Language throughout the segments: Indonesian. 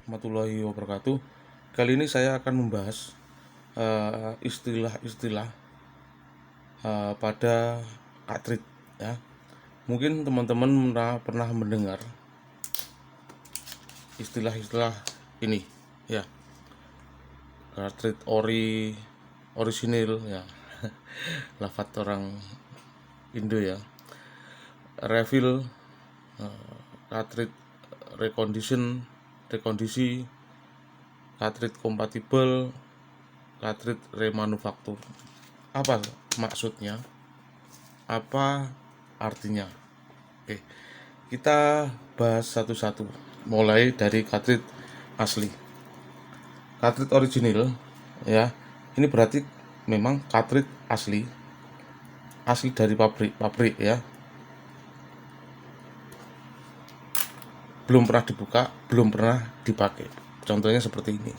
warahmatullahi wabarakatuh. Kali ini saya akan membahas istilah-istilah pada cartridge ya. Mungkin teman-teman pernah mendengar istilah-istilah ini ya. Cartridge orisinil ya. Lafat orang Indo ya. Refill, cartridge rekondisi, cartridge kompatibel, cartridge remanufaktur. Apa maksudnya? Apa artinya? Oke, kita bahas satu-satu. Mulai dari cartridge asli. Cartridge original ya. Ini berarti memang cartridge asli dari pabrik ya. Belum pernah dibuka, belum pernah dipakai. Contohnya seperti ini,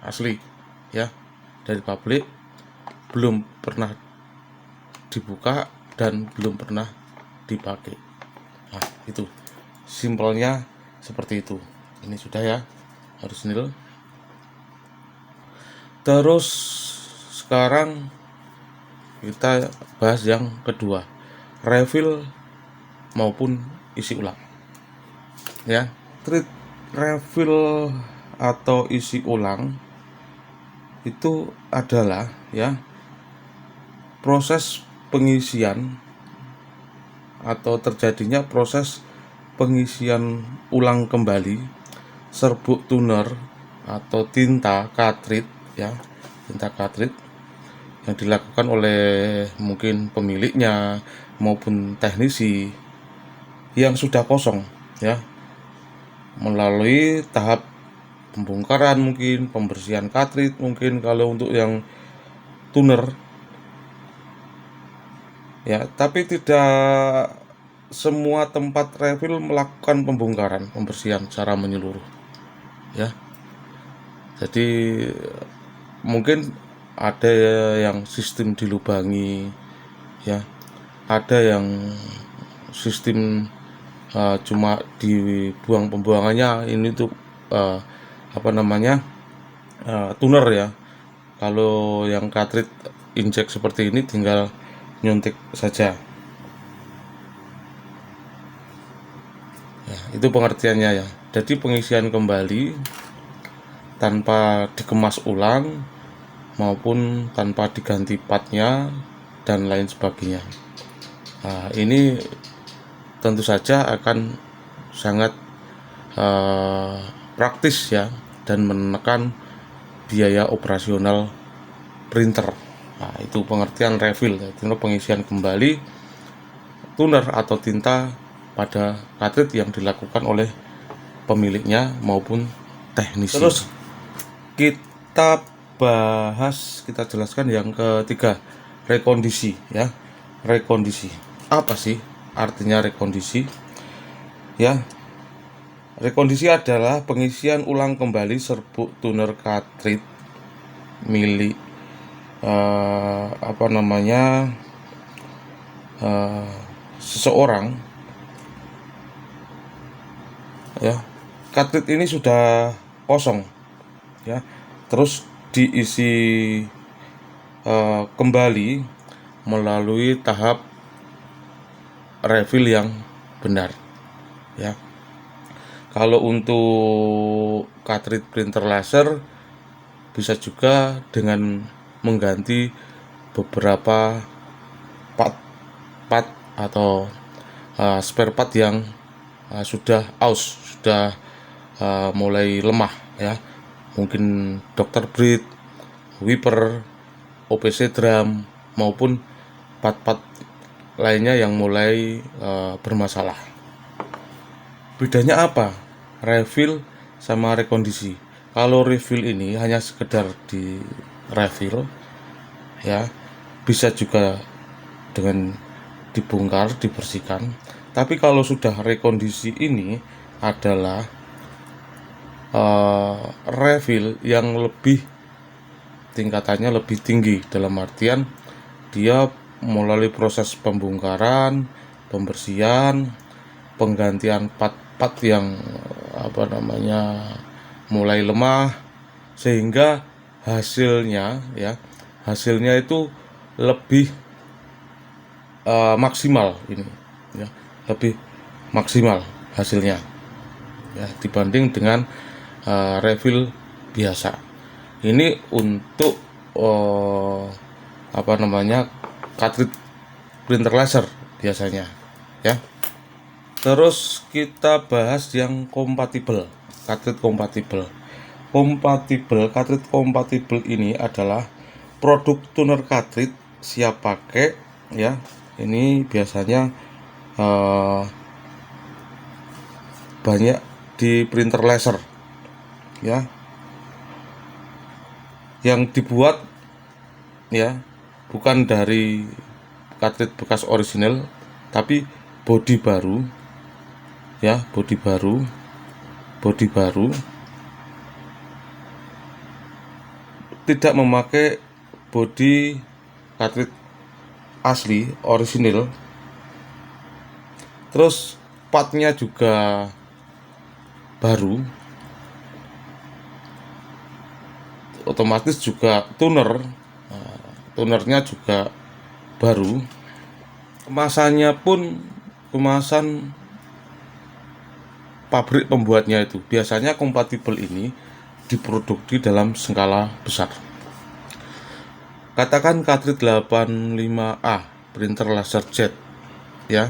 asli ya, dari pabrik, belum pernah dibuka dan belum pernah dipakai. Nah, itu simpelnya seperti itu. Ini sudah ya, orisinil. Terus sekarang kita bahas yang kedua, refill maupun isi ulang ya. Refill atau isi ulang itu adalah ya proses pengisian atau terjadinya proses pengisian ulang kembali serbuk tuner atau tinta cartridge ya, tinta cartridge yang dilakukan oleh mungkin pemiliknya maupun teknisi yang sudah kosong ya, melalui tahap pembongkaran, mungkin pembersihan cartridge, mungkin kalau untuk yang tuner ya. Tapi tidak semua tempat refill melakukan pembongkaran, pembersihan secara menyeluruh ya. Jadi mungkin ada yang sistem dilubangi ya, ada yang sistem cuma dibuang pembuangannya ini tuh tuner ya. Kalau yang cartridge inject seperti ini tinggal nyuntik saja ya, itu pengertiannya ya. Jadi pengisian kembali tanpa dikemas ulang maupun tanpa diganti partnya dan lain sebagainya. Nah, ini tentu saja akan sangat praktis ya, dan menekan biaya operasional printer. Nah, itu pengertian refill, itu pengisian kembali tuner atau tinta pada cartridge yang dilakukan oleh pemiliknya maupun teknisi. Terus kita jelaskan yang ketiga, rekondisi ya. Rekondisi, apa sih artinya rekondisi ya? Rekondisi adalah pengisian ulang kembali serbuk tuner cartridge milik seseorang ya. Cartridge ini sudah kosong ya, terus diisi kembali melalui tahap refill yang benar ya. Kalau untuk cartridge printer laser bisa juga dengan mengganti beberapa part atau spare part yang sudah aus, sudah mulai lemah ya. Mungkin Dr. Brit, wiper, OPC drum maupun part-part lainnya yang mulai bermasalah. Bedanya apa refill sama rekondisi? Kalau refill ini hanya sekedar di refill ya, bisa juga dengan dibongkar, dibersihkan. Tapi kalau sudah rekondisi ini adalah refill yang lebih tingkatannya lebih tinggi, dalam artian dia melalui proses pembongkaran, pembersihan, penggantian part-part yang mulai lemah, sehingga hasilnya itu lebih maksimal ini ya, lebih maksimal hasilnya ya dibanding dengan refill biasa. Ini untuk cartridge printer laser biasanya ya. Terus kita bahas yang kompatibel, cartridge kompatibel. Cartridge kompatibel ini adalah produk tuner cartridge siap pakai ya. Ini biasanya banyak di printer laser ya, yang dibuat ya bukan dari cartridge bekas orisinil, tapi bodi baru ya, bodi baru tidak memakai bodi cartridge asli orisinil. Terus partnya juga baru, otomatis juga tunernya juga baru. Kemasannya pun kemasan pabrik pembuatnya itu. Biasanya kompatibel ini diproduksi dalam skala besar. Katakan cartridge 85A printer laser jet ya.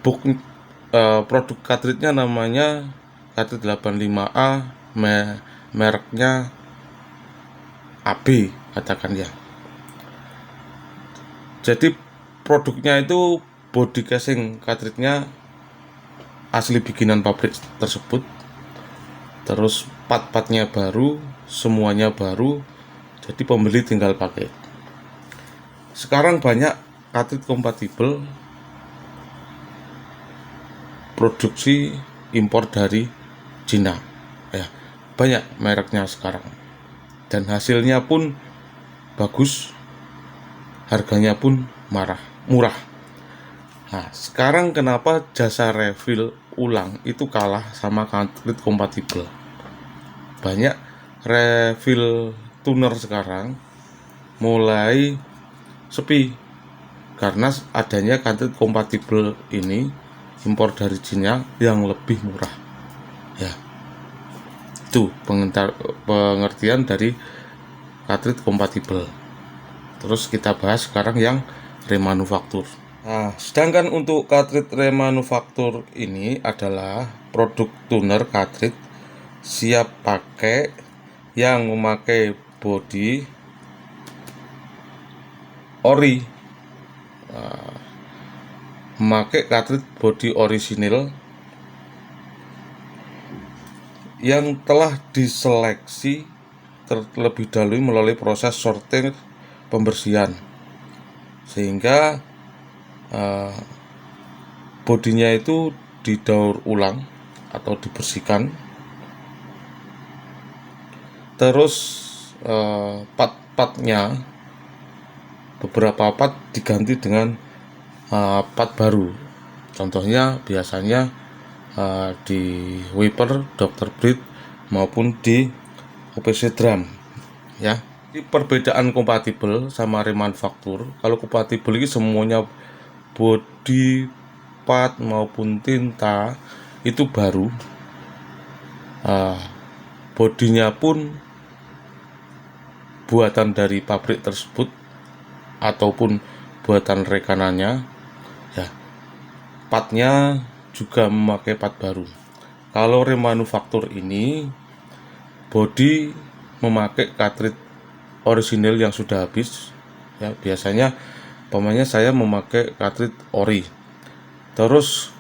Produk cartridge-nya namanya cartridge 85A, mereknya AB katakan ya. Jadi produknya itu body casing cartridge-nya asli bikinan pabrik tersebut. Terus part-partnya baru, semuanya baru. Jadi pembeli tinggal pakai. Sekarang banyak cartridge kompatibel produksi impor dari Cina ya, banyak mereknya sekarang, dan hasilnya pun bagus, harganya pun murah. Nah, sekarang kenapa jasa refill ulang itu kalah sama cartridge kompatibel? Banyak refill tuner sekarang mulai sepi karena adanya cartridge kompatibel ini impor dari Cina yang lebih murah ya. Itu pengertian dari cartridge kompatibel. Terus kita bahas sekarang yang remanufaktur. Nah, sedangkan untuk cartridge remanufaktur ini adalah produk tuner cartridge siap pakai yang memakai bodi ori, memakai cartridge bodi orisinil yang telah diseleksi terlebih dahulu melalui proses sortir pembersihan, sehingga bodinya itu didaur ulang atau dibersihkan. Terus part-partnya, beberapa part diganti dengan part baru. Contohnya biasanya di wiper, Dr. Brit maupun di OPC drum ya. Di perbedaan kompatibel sama remanufaktur, kalau kompatibel ini semuanya body part maupun tinta itu baru, bodinya pun buatan dari pabrik tersebut ataupun buatan rekanannya ya. Partnya juga memakai part baru. Kalau remanufaktur ini body memakai cartridge orisinil yang sudah habis ya. Biasanya pemainnya saya memakai cartridge ori, terus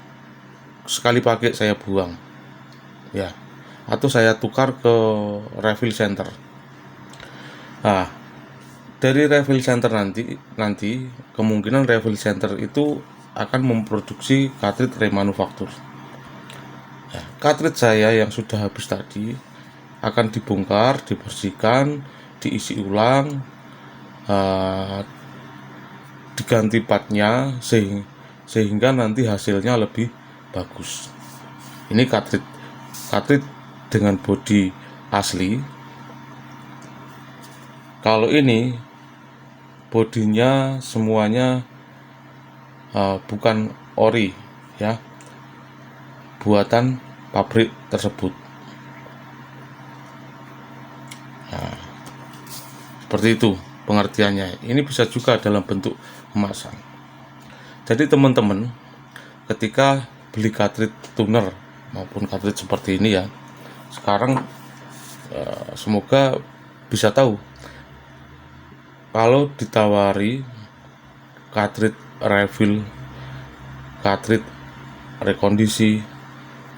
sekali pakai saya buang ya, atau saya tukar ke refill center. Nah, dari refill center nanti kemungkinan refill center itu akan memproduksi cartridge remanufaktur ya. Cartridge saya yang sudah habis tadi akan dibongkar, dibersihkan, diisi ulang, diganti partnya sehingga nanti hasilnya lebih bagus. Ini cartridge dengan bodi asli. Kalau ini bodinya semuanya bukan ori ya, buatan pabrik tersebut. Nah, seperti itu pengertiannya. Ini bisa juga dalam bentuk kemasan. Jadi teman-teman, ketika beli cartridge tuner maupun cartridge seperti ini ya, sekarang semoga bisa tahu kalau ditawari cartridge refill, cartridge rekondisi,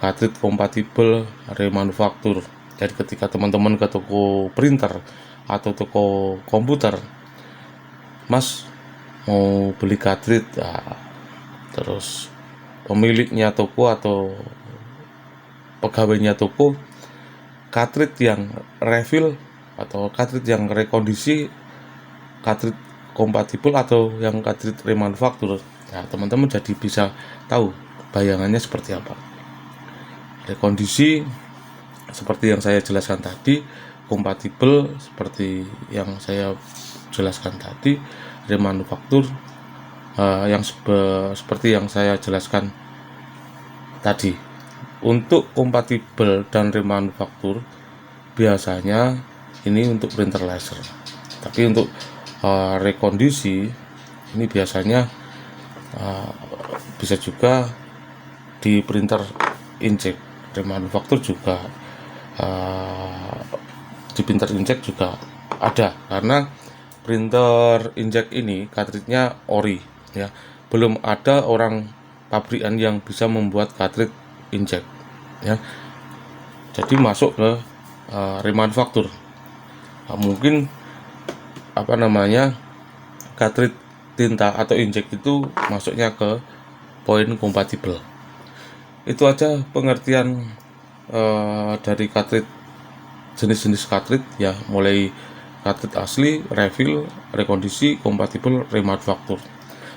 cartridge kompatibel, remanufaktur. Jadi ketika teman-teman ke toko printer atau toko komputer, Mas mau beli cartridge, terus pemiliknya toko atau pegawainya toko, cartridge yang refill atau cartridge yang rekondisi, cartridge kompatibel atau yang cartridge remanufaktur. Nah, teman-teman jadi bisa tahu bayangannya seperti apa. Rekondisi seperti yang saya jelaskan tadi, kompatibel seperti yang saya jelaskan tadi, remanufaktur yang seperti yang saya jelaskan tadi. Untuk kompatibel dan remanufaktur biasanya ini untuk printer laser, tapi untuk rekondisi ini biasanya bisa juga di printer inkjet. Remanufaktur juga di printer inkjet juga ada, karena printer inkjet ini cartridge-nya ori ya, belum ada orang pabrikan yang bisa membuat cartridge inkjet ya, jadi masuk ke remanufaktur. Mungkin cartridge tinta atau inkjet itu masuknya ke poin kompatibel. Itu aja pengertian dari cartridge, jenis-jenis cartridge ya, mulai cartridge asli, refill, rekondisi, kompatibel, remanufaktur,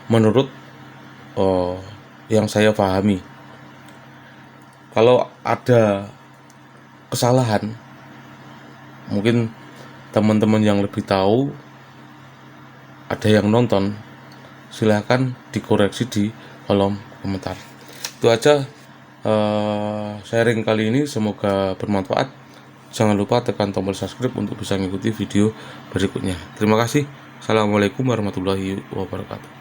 menurut yang saya pahami. Kalau ada kesalahan, mungkin teman-teman yang lebih tahu, ada yang nonton, silahkan dikoreksi di kolom komentar. Itu aja sharing kali ini, semoga bermanfaat. Jangan lupa tekan tombol subscribe untuk bisa mengikuti video berikutnya. Terima kasih. Assalamualaikum warahmatullahi wabarakatuh.